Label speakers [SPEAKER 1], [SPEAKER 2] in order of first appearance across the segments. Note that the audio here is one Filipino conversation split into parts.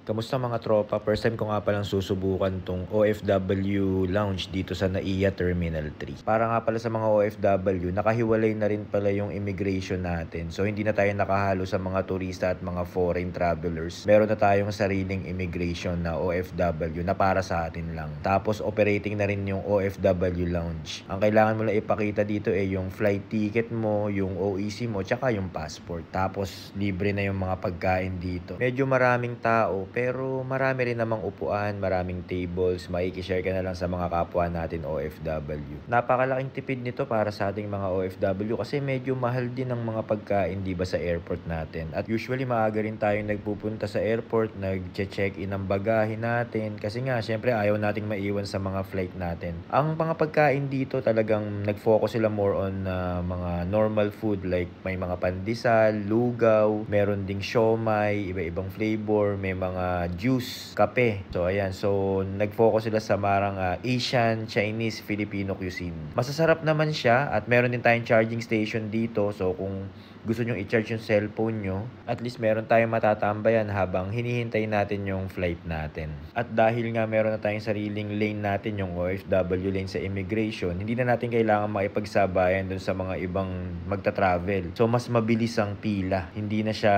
[SPEAKER 1] Kamusta mga tropa? First time ko nga palang susubukan tong OFW lounge dito sa NAIA Terminal 3. Para nga pala sa mga OFW, nakahiwalay na rin pala yung immigration natin. So hindi na tayo nakahalo sa mga turista at mga foreign travelers. Meron na tayong sariling immigration na OFW na para sa atin lang. Tapos operating na rin yung OFW lounge. Ang kailangan mo lang ipakita dito yung flight ticket mo, yung OEC mo, tsaka yung passport. Tapos libre na yung mga pagkain dito. Medyo maraming tao pero marami rin namang upuan, maraming tables, maikishare ka na lang sa mga kapwa natin OFW. Napakalaking tipid nito para sa ating mga OFW kasi medyo mahal din ang mga pagkain, di ba, sa airport natin. At usually maaga rin tayong nagpupunta sa airport, nag-check-in ang bagahe natin kasi nga syempre ayaw nating maiwan sa mga flight natin. Ang mga pagkain dito talagang nag-focus sila more on mga normal food like may mga pandesal, lugaw, meron ding siomai, iba-ibang flavor, may mga juice, kape. So ayan, so nag-focus sila sa marang Asian, Chinese, Filipino cuisine. Masasarap naman siya at meron din tayong charging station dito. So kung gusto nyo i-charge yung cellphone nyo, at least meron tayong matatambayan habang hinihintay natin yung flight natin. At dahil nga meron na tayong sariling lane natin, yung OFW lane sa immigration, hindi na natin kailangan makipagsabayan dun sa mga ibang magta-travel. So mas mabilis ang pila, hindi na siya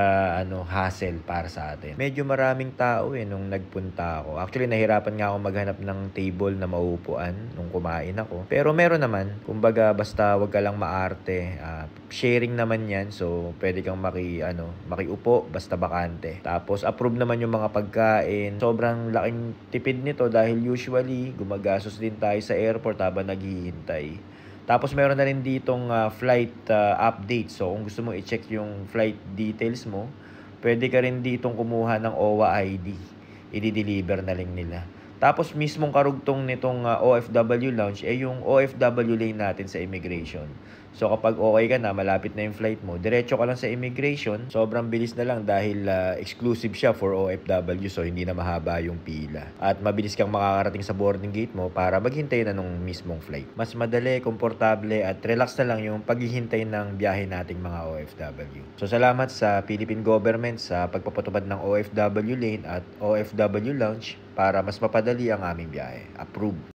[SPEAKER 1] hassle para sa atin. Medyo maraming tao nung nagpunta ako. Actually nahirapan nga ako maghanap ng table na mauupuan nung kumain ako. Pero meron naman, kumbaga basta wag ka lang maarte. Sharing naman yan. So, pwede kang makiupo basta bakante. Tapos, approve naman yung mga pagkain. Sobrang laking tipid nito dahil usually, gumagastos din tayo sa airport habang naghihintay. Tapos, meron na rin ditong flight update. So, kung gusto mo i-check yung flight details mo, pwede ka rin ditong kumuha ng OWA ID. I-deliver na lang nila. Tapos, mismong karugtong nitong OFW lounge, yung OFW lane natin sa immigration. So kapag okay ka na, malapit na yung flight mo, diretso ka lang sa immigration. Sobrang bilis na lang dahil exclusive siya for OFW, so hindi na mahaba yung pila. At mabilis kang makakarating sa boarding gate mo para maghintay na nung mismong flight. Mas madali, komportable at relax na lang yung paghihintay ng biyahe nating mga OFW. So salamat sa Philippine Government sa pagpapatupad ng OFW lane at OFW lounge para mas mapadali ang aming biyahe. Approve!